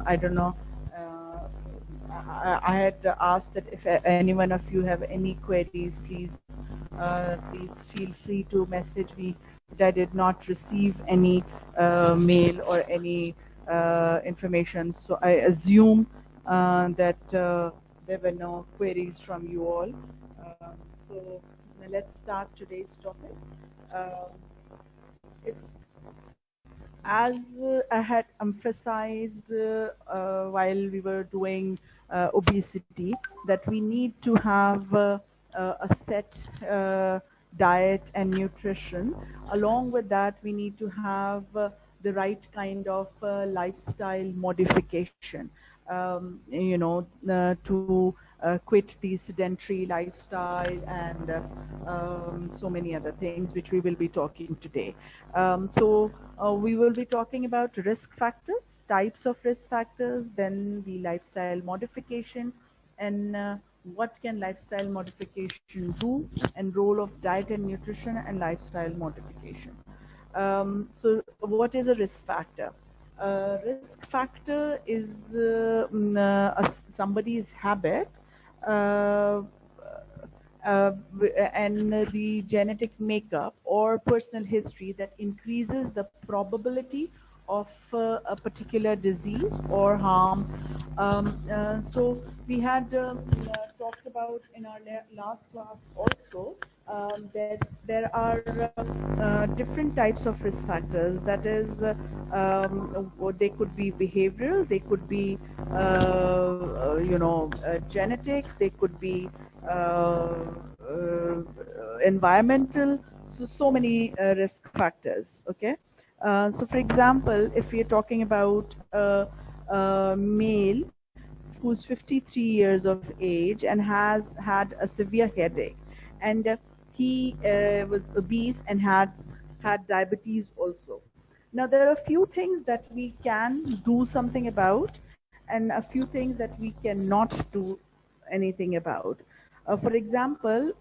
I don't know. I had asked that if any one of you have any queries, please feel free to message me. I did not receive any mail or any information, so I assume that there were no queries from you all. So let's start today's topic. It's as I had emphasized while we were doing obesity, that we need to have a set diet and nutrition. Along with that, we need to have the right kind of lifestyle modification, to quit the sedentary lifestyle and so many other things which we will be talking today. We will be talking about risk factors, types of risk factors, then the lifestyle modification, and what can lifestyle modification do, and role of diet and nutrition and lifestyle modification. So what is a risk factor? Risk factor is somebody's habit and the genetic makeup or personal history that increases the probability of a particular disease or harm. So we had talked about in our last class also that there are different types of risk factors. That is, they could be behavioral, they could be genetic, they could be environmental. So many risk factors. Okay. So for example, if we're talking about a male who's 53 years of age and has had a severe headache, and he was obese and had diabetes also. Now, there are a few things that we can do something about and a few things that we cannot do anything about. For example,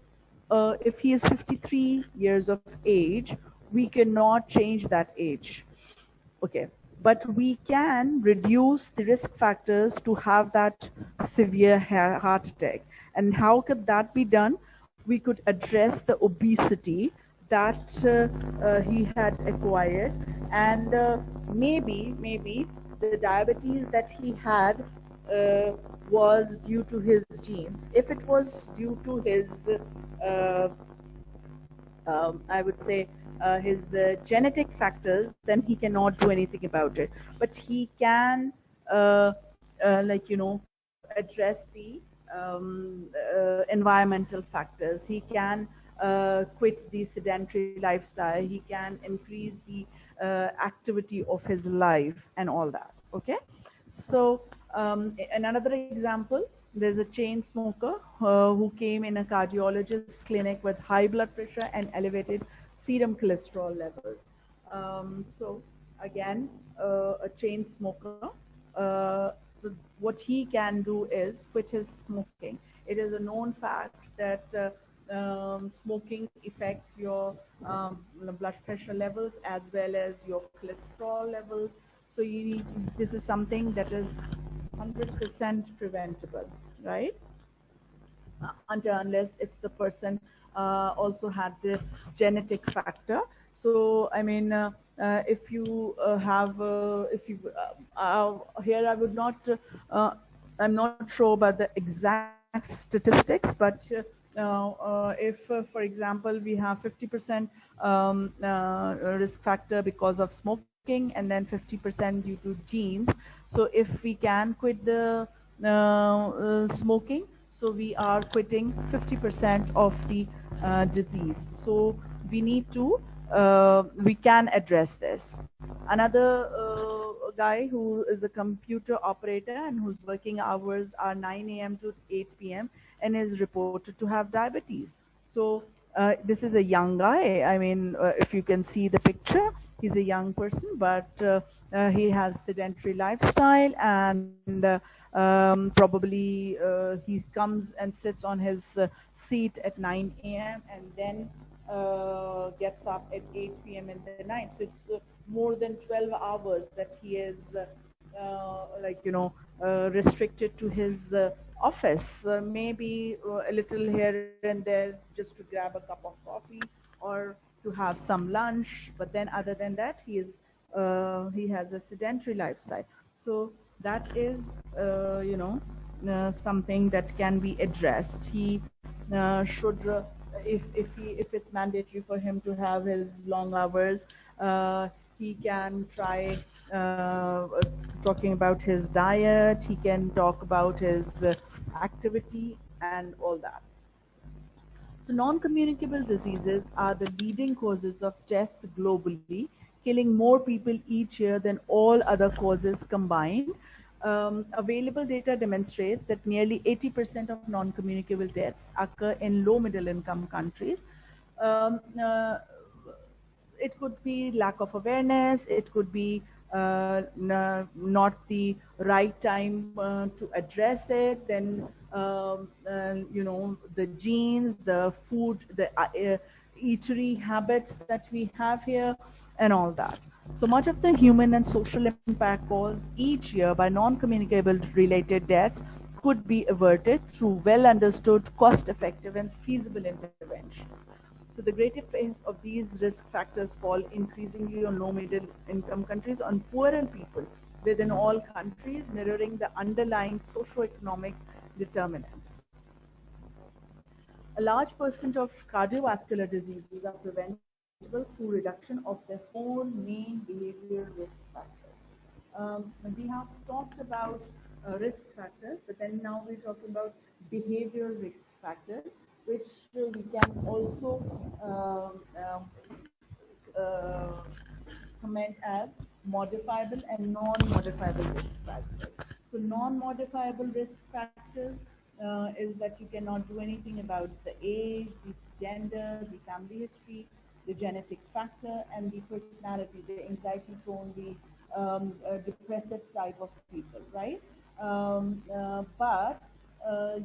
if he is 53 years of age, we cannot change that age. Okay. But we can reduce the risk factors to have that severe heart attack. And how could that be done? We could address the obesity that he had acquired, and maybe the diabetes that he had was due to his genes. If it was due to his, I would say, his genetic factors, then he cannot do anything about it. But he can, address the environmental factors. He can quit the sedentary lifestyle. He can increase the activity of his life and all that. Okay. So another example, there's a chain smoker who came in a cardiologist's clinic with high blood pressure and elevated serum cholesterol levels. So again, a chain smoker, so what he can do is quit his smoking. It is a known fact that smoking affects your blood pressure levels as well as your cholesterol levels. So this is something that is 100% preventable, right? Unless if the person also had the genetic factor. So I mean, if you have, here I would not, I'm not sure about the exact statistics, but if, for example, we have 50% risk factor because of smoking and then 50% due to genes. So if we can quit the smoking, so we are quitting 50% of the disease. So we need to, we can address this. Another guy who is a computer operator and whose working hours are 9 a.m. to 8 p.m. and is reported to have diabetes. So this is a young guy. I mean, if you can see the picture, he's a young person, but he has sedentary lifestyle, and probably he comes and sits on his seat at 9 a.m. and then gets up at 8 p.m. in the night. So it's more than 12 hours that he is like, restricted to his office, maybe a little here and there just to grab a cup of coffee or to have some lunch. But then other than that, he has a sedentary lifestyle. So that is, something that can be addressed. He should, if it's mandatory for him to have his long hours, he can try talking about his diet. He can talk about his activity and all that. So non-communicable diseases are the leading causes of death globally, killing more people each year than all other causes combined. Available data demonstrates that nearly 80% of non-communicable deaths occur in low-middle income countries. It could be lack of awareness, it could be not the right time to address it, then the genes, the food, the eatery habits that we have here, and all that. So much of the human and social impact caused each year by non-communicable related deaths could be averted through well understood, cost-effective and feasible interventions. So the great effects of these risk factors fall increasingly on low-middle income countries, on poorer people within all countries, mirroring the underlying socio-economic determinants. A large percent of cardiovascular diseases are preventable through reduction of their four main behavioral risk factors. We have talked about risk factors, but then now we're talking about behavioral risk factors, which we can also comment as modifiable and non-modifiable risk factors. So non-modifiable risk factors is that you cannot do anything about the age, the gender, the family history, the genetic factor, and the personality, the anxiety-prone, the depressive type of people, right? But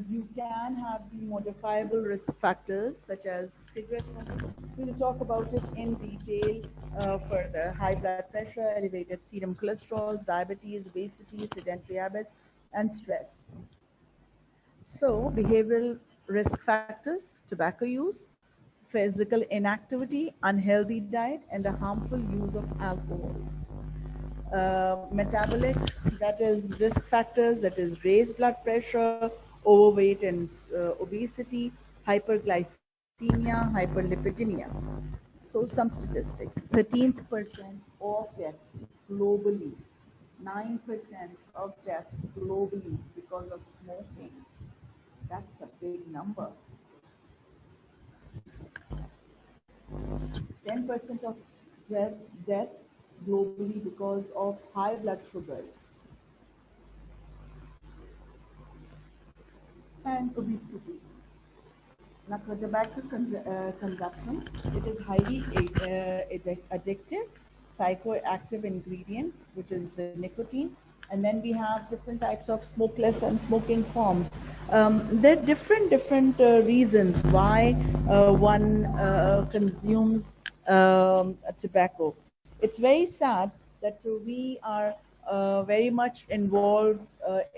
you can have the modifiable risk factors such as cigarette smoking. We'll talk about it in detail further. High blood pressure, elevated serum cholesterol, diabetes, obesity, sedentary habits, and stress. So behavioral risk factors: tobacco use, physical inactivity, unhealthy diet, and the harmful use of alcohol. Metabolic, that is risk factors, that is raised blood pressure, overweight and obesity, hyperglycemia, hyperlipidemia. So some statistics: 13% of deaths globally, 9% of deaths globally because of smoking. That's a big number. 10% of deaths globally because of high blood sugars and obesity. Now, for tobacco consumption, it is highly addictive, psychoactive ingredient, which is the nicotine. And then we have different types of smokeless and smoking forms. There are different reasons why one consumes tobacco. It's very sad that we are very much involved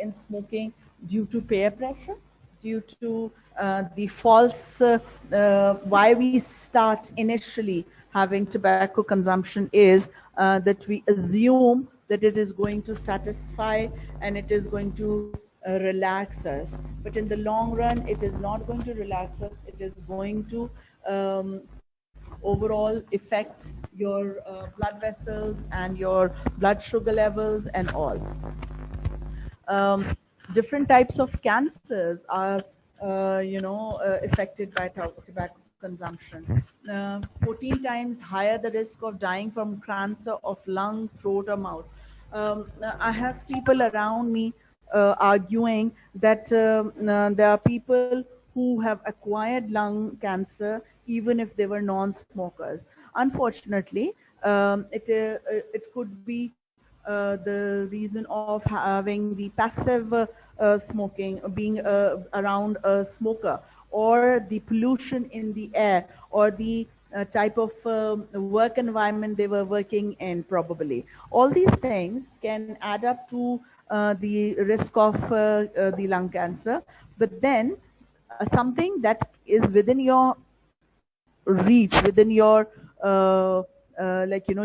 in smoking due to peer pressure, due to the false, why we start initially having tobacco consumption is that we assume that it is going to satisfy and it is going to relax us. But in the long run, it is not going to relax us. It is going to overall affect your blood vessels and your blood sugar levels and all. Different types of cancers are, affected by tobacco consumption. 14 times higher the risk of dying from cancer of lung, throat, or mouth. I have people around me arguing that there are people who have acquired lung cancer even if they were non-smokers. Unfortunately, it could be the reason of having the passive smoking, being around a smoker, or the pollution in the air, or the type of work environment they were working in, probably. All these things can add up to the risk of the lung cancer. But then something that is within your reach, within your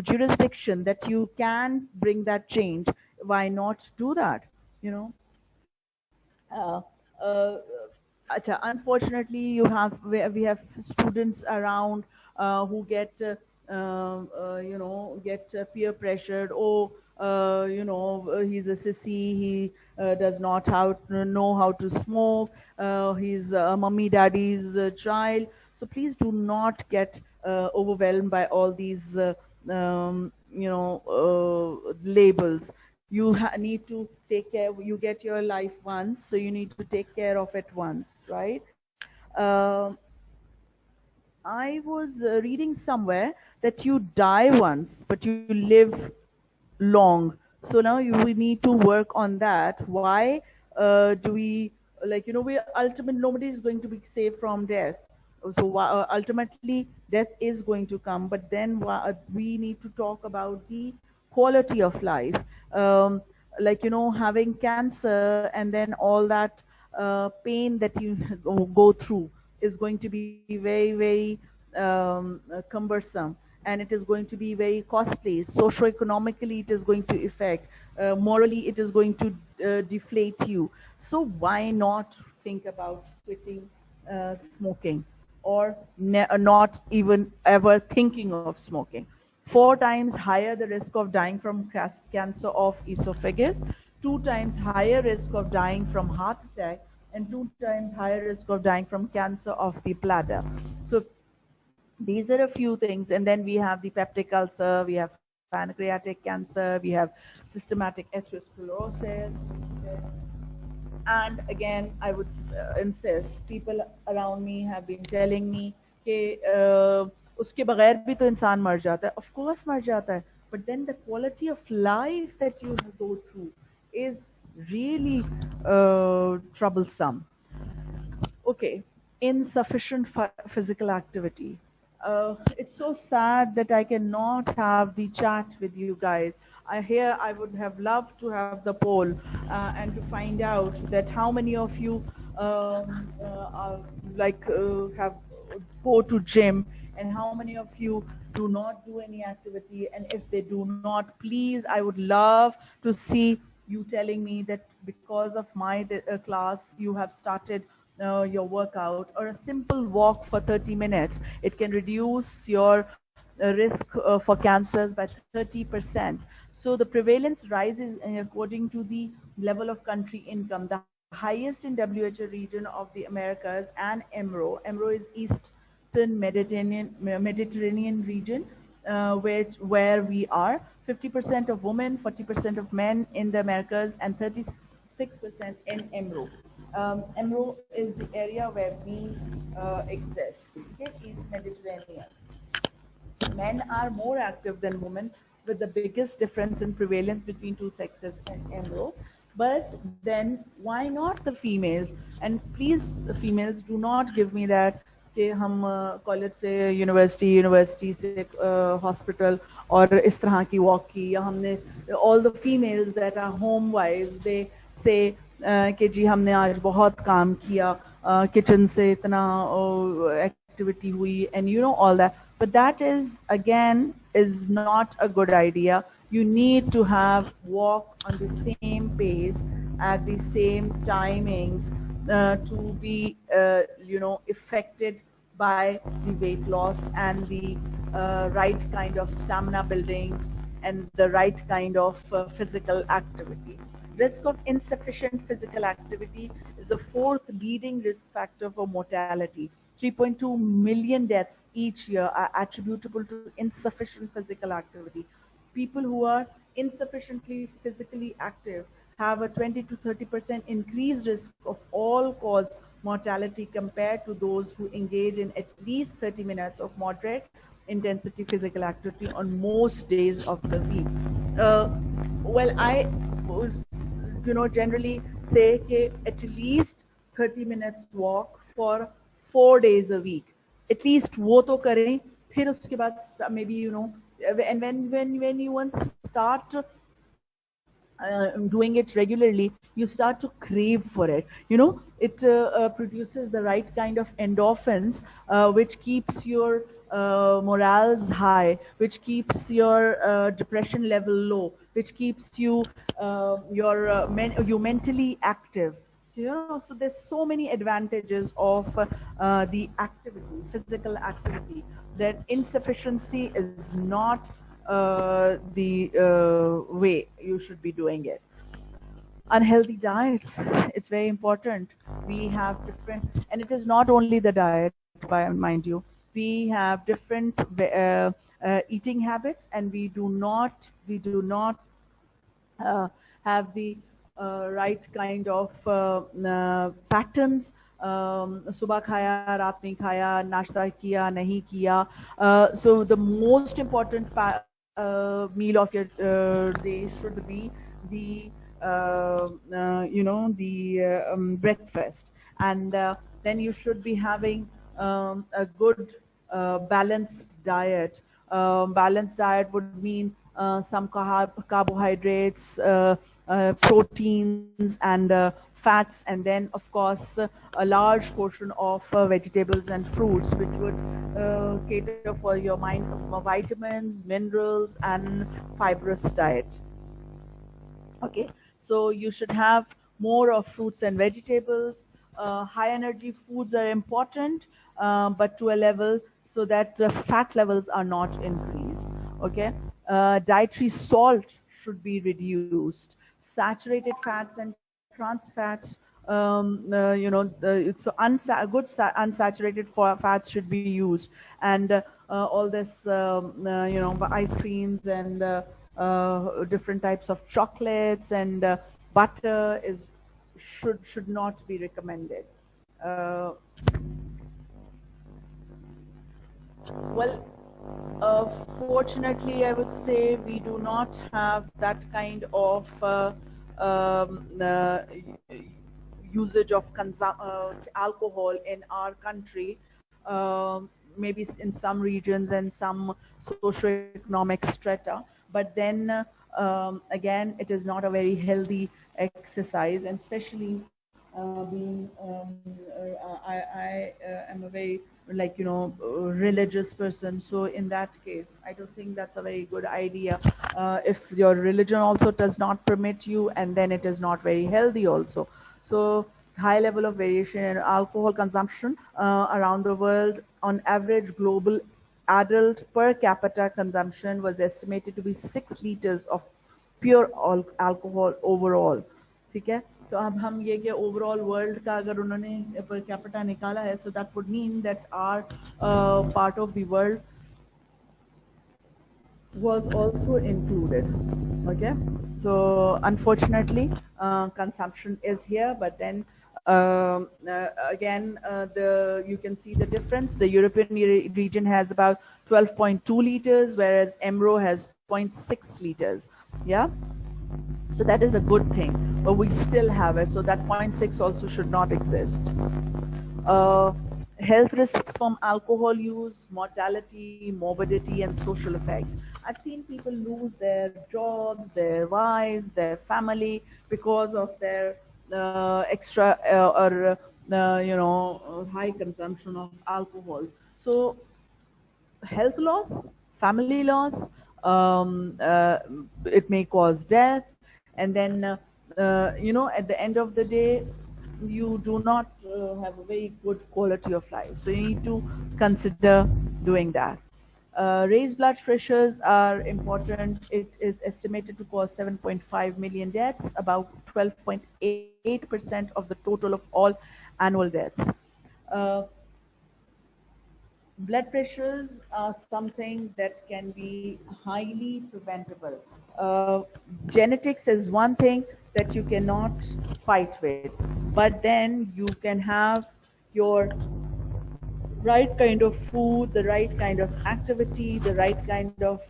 jurisdiction, that you can bring that change, why not do that, you know? uh, uh, Unfortunately, we have students around who get get peer pressured. Oh, he's a sissy. He does not know how to smoke. He's mummy daddy's child. So please do not get overwhelmed by all these labels. You need to take care. You get your life once, so you need to take care of it once, right? uh, I was reading somewhere that you die once but you live long. So now we need to work on that. Why do we, we ultimately, nobody is going to be saved from death. So ultimately death is going to come, but then we need to talk about the quality of life. um, Having cancer and then all that pain that you go through is going to be very, very cumbersome, and it is going to be very costly. Socio-economically, it is going to affect. Morally, it is going to deflate you. So why not think about quitting smoking, or not even ever thinking of smoking? 4 times higher the risk of dying from cancer of esophagus, 2 times higher risk of dying from heart attack, and 2 times higher risk of dying from cancer of the bladder. So these are a few things. And then we have the peptic ulcer, we have pancreatic cancer, we have systematic atherosclerosis. And again, I would insist, people around me have been telling me कि उसके बगैर भी तो इंसान मर जाता है. Of course मर जाता है, but then the quality of life that you go through is really troublesome. Okay, insufficient physical activity. It's so sad that I cannot have the chat with you guys. I would have loved to have the poll and to find out that how many of you have go to gym, and how many of you do not do any activity. And if they do not, please, I would love to see you telling me that because of my class you have started your workout, or a simple walk for 30 minutes. It can reduce your risk for cancers by 30%. So the prevalence rises according to the level of country income. The highest in WHO region of the Americas and EMRO. EMRO is Eastern Mediterranean region, where we are. 50% of women, 40% of men in the Americas, and 36% in EMRO. EMRO is the area where we exist, okay? East Mediterranean. Men are more active than women, with the biggest difference in prevalence between two sexes in EMRO. But then why not the females? And please, the females, do not give me that कि हम college से university से hospital और इस तरह की walk की, या हमने all the females that are home wives, they say कि जी हमने आज बहुत काम किया, किचन से इतना एक्टिविटी हुई, and you know all that. But that is, again, is not a good idea. You need to have walk on the same pace at the same timings to be, affected by the weight loss and the right kind of stamina building and the right kind of physical activity. Risk of insufficient physical activity is the fourth leading risk factor for mortality. 3.2 million deaths each year are attributable to insufficient physical activity. People who are insufficiently physically active have a 20 to 30% increased risk of all-cause mortality compared to those who engage in at least 30 minutes of moderate intensity physical activity on most days of the week. I generally say at least 30 minutes walk for 4 days a week. At least वो तो करें, फिर उसके बाद maybe and when you once start doing it regularly, you start to crave for it. It produces the right kind of endorphins, which keeps your morals high, which keeps your depression level low, which keeps you mentally active. So there's so many advantages of the activity, physical activity, that insufficiency is not the way you should be doing it. Unhealthy diet, it's very important. We have different, and it is not only the diet, mind you. We have different eating habits, and we do not uh, have the right kind of patterns. सुबह खाया रात नहीं खाया नाश्ता किया नहीं किया. So the most important meal of your day should be the breakfast, and then you should be having a good balanced diet. Balanced diet would mean some carbohydrates, proteins, and fats, and then of course a large portion of vegetables and fruits, which would cater for your mind, vitamins, minerals, and fibrous diet. Okay, so you should have more of fruits and vegetables. High energy foods are important, but to a level so that the fat levels are not increased. Okay, dietary salt should be reduced. Saturated fats and trans fats, so unsaturated fats should be used, and all this, ice creams and different types of chocolates and butter should not be recommended. Uh, well, fortunately, I would say we do not have that kind of usage of alcohol in our country. Maybe in some regions and some socioeconomic strata, but then again, it is not a very healthy exercise, and especially being I am a very religious person. So in that case, I don't think that's a very good idea. If your religion also does not permit you, and then it is not very healthy also. So high level of variation in alcohol consumption around the world. On average, global adult per capita consumption was estimated to be 6 liters of pure alcohol overall. ठीक है, तो अब हम ये कि overall world का अगर उन्होंने पर कैपिटा निकाला है, so that would mean that our part of the world was also included. Okay, so unfortunately consumption is here, but then again you can see the difference. The European region has about 12.2 liters, whereas EMRO has 0.6 liters. Yeah, so that is a good thing, but we still have it, so that 0.6 also should not exist. Health risks from alcohol use, mortality, morbidity, and social effects. I've seen people lose their jobs, their wives, their family because of their extra high consumption of alcohols. So health loss, family loss, it may cause death, and then at the end of the day, you do not have a very good quality of life. So you need to consider doing that. Raised blood pressures are important. It is estimated to cause 7.5 million deaths, about 12.8% of the total of all annual deaths. Blood pressures are something that can be highly preventable. Genetics is one thing that you cannot fight with, but then you can have your right kind of food, the right kind of activity, the right kind of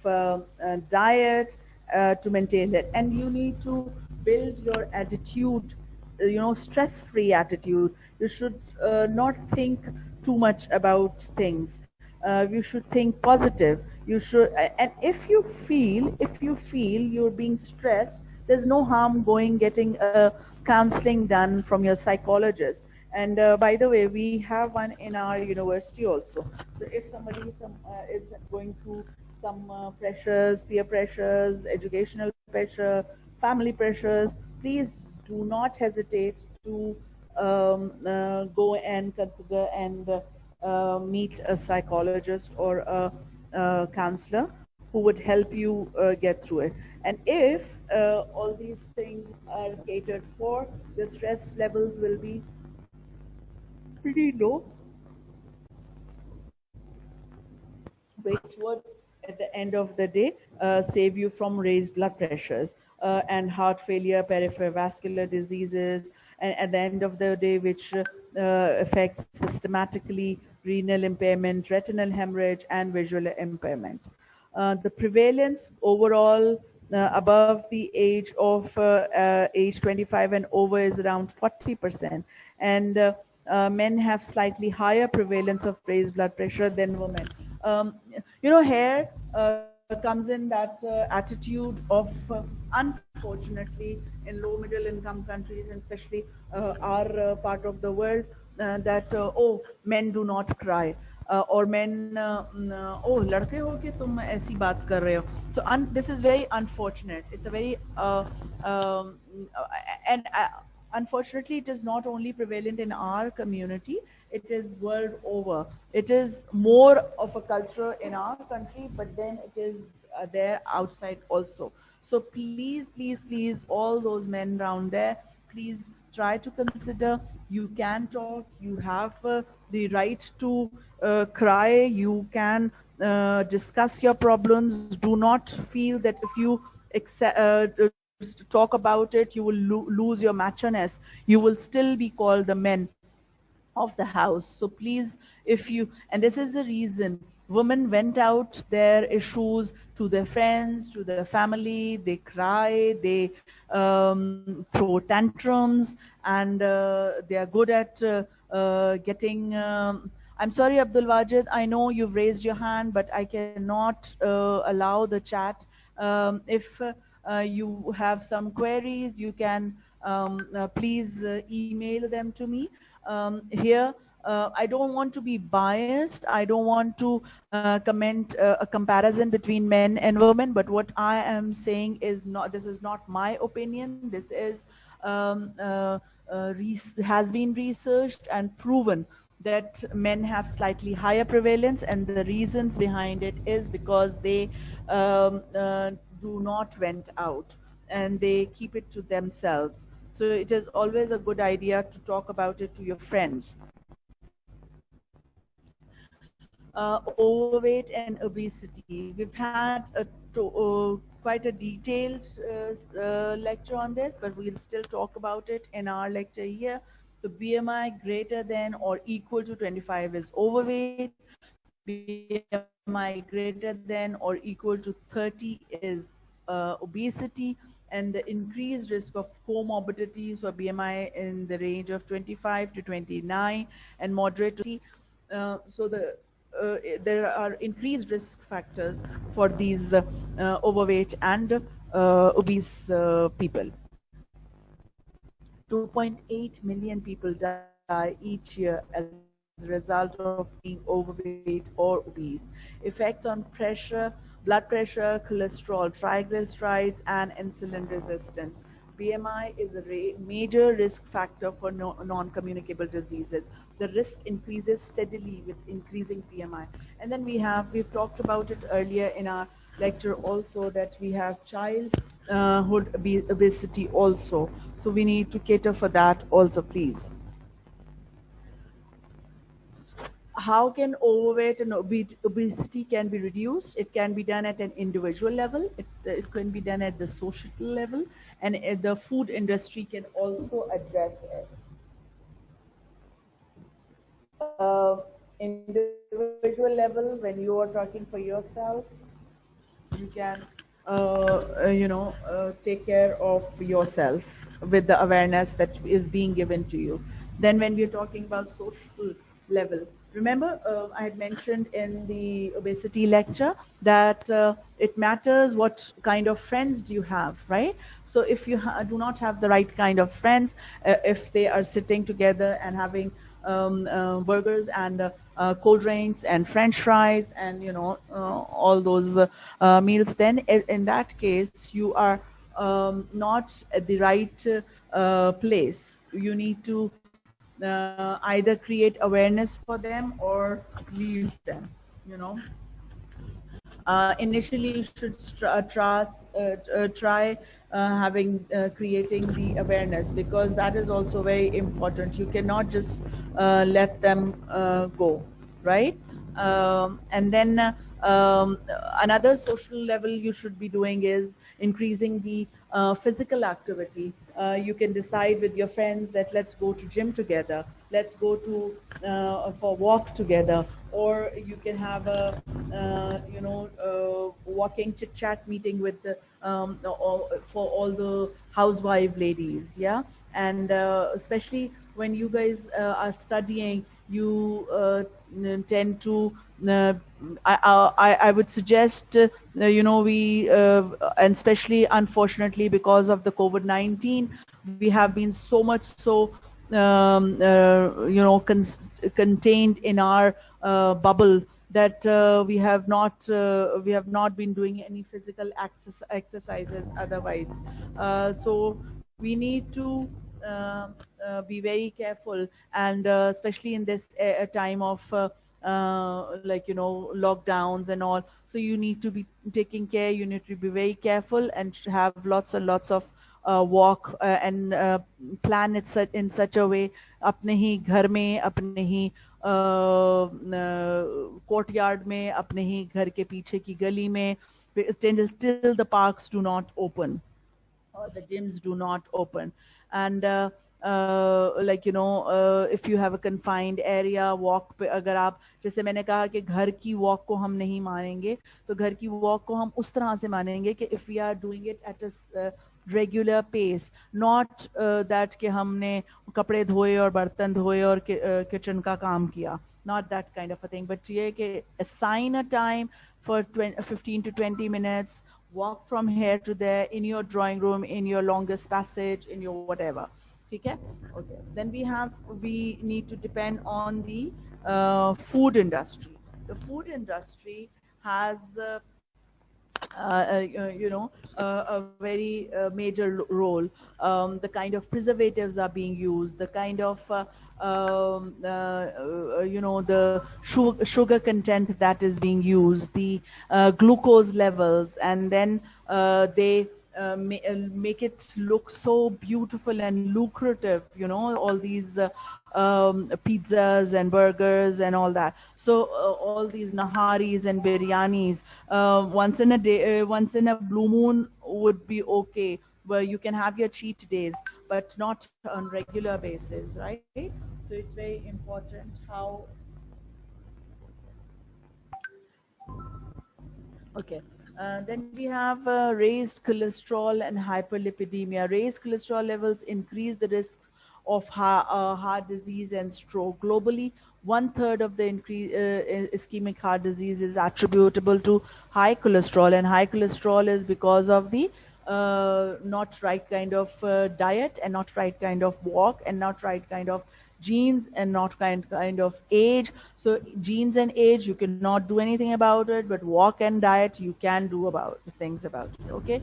diet to maintain it. And you need to build your attitude, stress-free attitude. You should not think too much about things. You should think positive. You should, and if you feel you're being stressed, There's no harm getting counseling done from your psychologist. And by the way, we have one in our university also. So if somebody is going through some pressures, peer pressures, educational pressure, family pressures, please do not hesitate to go and consider and meet a psychologist or a counselor who would help you get through it. And if all these things are catered for, the stress levels will be pretty low, which would, at the end of the day, save you from raised blood pressures and heart failure, peripheral vascular diseases, and at the end of the day, which affects systematically renal impairment, retinal hemorrhage, and visual impairment. The prevalence overall above the age of age 25 and over is around 40%, and men have slightly higher prevalence of raised blood pressure than women. Here comes in that attitude of, unfortunately, in low middle income countries, and especially our part of the world, that oh, men do not cry, or men, oh, ladke ho ke tum aisi baat kar rahe ho. So this is very unfortunate. It's a very and unfortunately, it is not only prevalent in our community, it is world over. It is more of a culture in our country, but then it is there outside also. So please, please, please, all those men around there, please try to consider. You can talk, you have the right to cry, you can discuss your problems. Do not feel that if you talk about it, you will lose your macho-ness. You will still be called the men of the house. So please, if you, and this is the reason women went out their issues to their friends, to their family, they cry, they throw tantrums, and they are good at getting I'm sorry, Abdul Wajid, I know you've raised your hand, but I cannot allow the chat. If you have some queries, you can please email them to me. Here, I don't want to be biased. I don't want to comment a comparison between men and women, but what I am saying is not, this is not my opinion. This is has been researched and proven that men have slightly higher prevalence, and the reasons behind it is because they do not vent out and they keep it to themselves. So it is always a good idea to talk about it to your friends. Overweight and obesity. We've had quite a detailed lecture on this, but we'll still talk about it in our lecture here. So BMI greater than or equal to 25 is overweight. BMI greater than or equal to 30 is obesity, and the increased risk of comorbidities for BMI in the range of 25 to 29 and moderate. So there are increased risk factors for these overweight and obese people. 2.8 million people die each year as a result of being overweight or obese. Effects on pressure, blood pressure, cholesterol, triglycerides, and insulin resistance. BMI is a major risk factor for non-communicable diseases. The risk increases steadily with increasing BMI. And then we've talked about it earlier in our lecture also, that we have childhood obesity also. So we need to cater for that also, please. How can overweight and obesity can be reduced? It can be done at an individual level. It can be done at the social level, and the food industry can also address it. Individual level, when you are talking for yourself, you can take care of yourself with the awareness that is being given to you. Then when we're talking about social level, remember I had mentioned in the obesity lecture that it matters what kind of friends do you have, right? So if you do not have the right kind of friends, if they are sitting together and having burgers and cold drinks and French fries and all those meals, then in that case you are not at the right place. You need to either create awareness for them or leave them. You know, initially you should try having creating the awareness, because that is also very important. You cannot just let them go, right? And then another social level you should be doing is increasing the physical activity. You can decide with your friends that let's go to gym together, let's go to for walk together, or you can have a walking chit chat meeting with for all the housewife ladies, yeah. And especially when you guys are studying, you tend to I would suggest we and especially unfortunately because of the COVID-19, we have been so much so contained in our bubble that we have not been doing any physical exercises otherwise. So we need to be very careful, and especially in this time of lockdowns and all. So you need to be taking care, you need to be very careful and have lots and lots of walk and plan it in such a way, अपने ही घर में, अपने ही courtyard में, अपने ही घर के पीछे की गली में, till the parks do not open or the gyms do not open. And if you have a confined area, walk पे अगर आप, जैसे मैंने कहा कि घर की walk को हम नहीं मानेंगे, तो घर की walk को हम उस तरह से मानेंगे कि if we are doing it at a regular pace, not that कि हमने कपड़े धोए और बर्तन धोए और kitchen का काम किया, not that kind of a thing, but ये कि assign a time for 15 to 20 minutes, walk from here to there in your drawing room, in your longest passage, in your whatever. Okay? Okay. Then we need to depend on the food industry. The food industry has a very major role. The kind of preservatives are being used, the kind of the sugar content that is being used, the glucose levels, and then they make it look so beautiful and lucrative, all these pizzas and burgers and all that. So all these naharis and biryanis, once in a day, once in a blue moon would be okay, where you can have your cheat days, but not on regular basis, right? So it's very important how. Okay. Then we have raised cholesterol and hyperlipidemia. Raised cholesterol levels increase the risks of heart disease and stroke. Globally, 1/3 of the ischemic heart disease is attributable to high cholesterol, and high cholesterol is because of the not right kind of diet, and not right kind of walk, and not right kind of genes, and not kind of age. So genes and age you cannot do anything about it, but walk and diet you can do about things about it. Okay,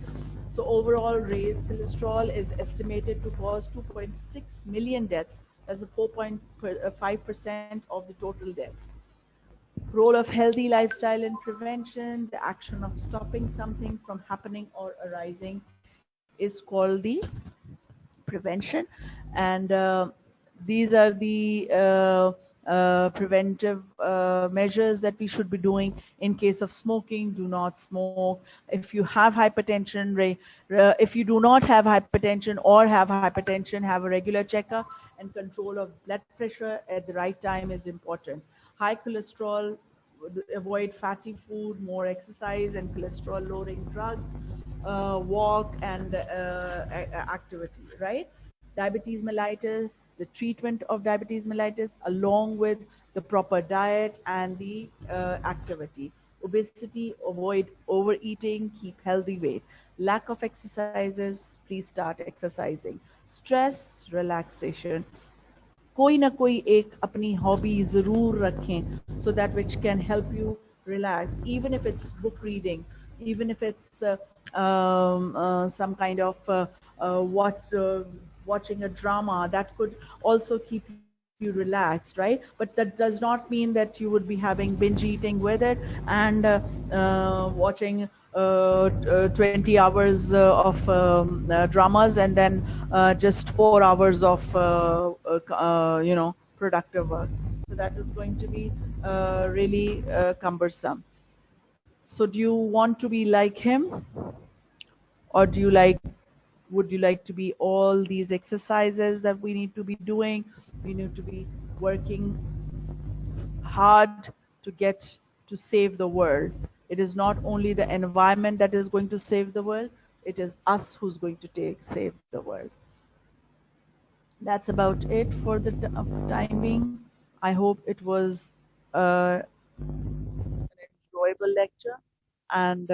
so overall raised cholesterol is estimated to cause 2.6 million deaths, as a 4.5% of the total deaths. Role of healthy lifestyle in prevention: the action of stopping something from happening or arising is called the prevention. And these are the preventive measures that we should be doing. In case of smoking, do not smoke. If you have hypertension, if you do not have hypertension or have hypertension, have a regular checkup, and control of blood pressure at the right time is important. High cholesterol, avoid fatty food, more exercise and cholesterol lowering drugs, walk and activity, right? Diabetes mellitus, the treatment of diabetes mellitus along with the proper diet and the activity. Obesity, avoid overeating, keep healthy weight. Lack of exercises, please start exercising. Stress, relaxation. कोई ना कोई एक अपनी hobby ज़रूर रखें so that which can help you relax, even if it's book reading, even if it's some kind of watching a drama that could also keep you relaxed, right? But that does not mean that you would be having binge eating with it and watching 20 hours of dramas and then just 4 hours of productive work. So that is going to be really cumbersome. So do you want to be like him, or would you like to be all these exercises that we need to be doing? We need to be working hard to get to save the world. It is not only the environment that is going to save the world, it is us who's going to save the world. That's about it for the time being. I hope it was an enjoyable lecture, and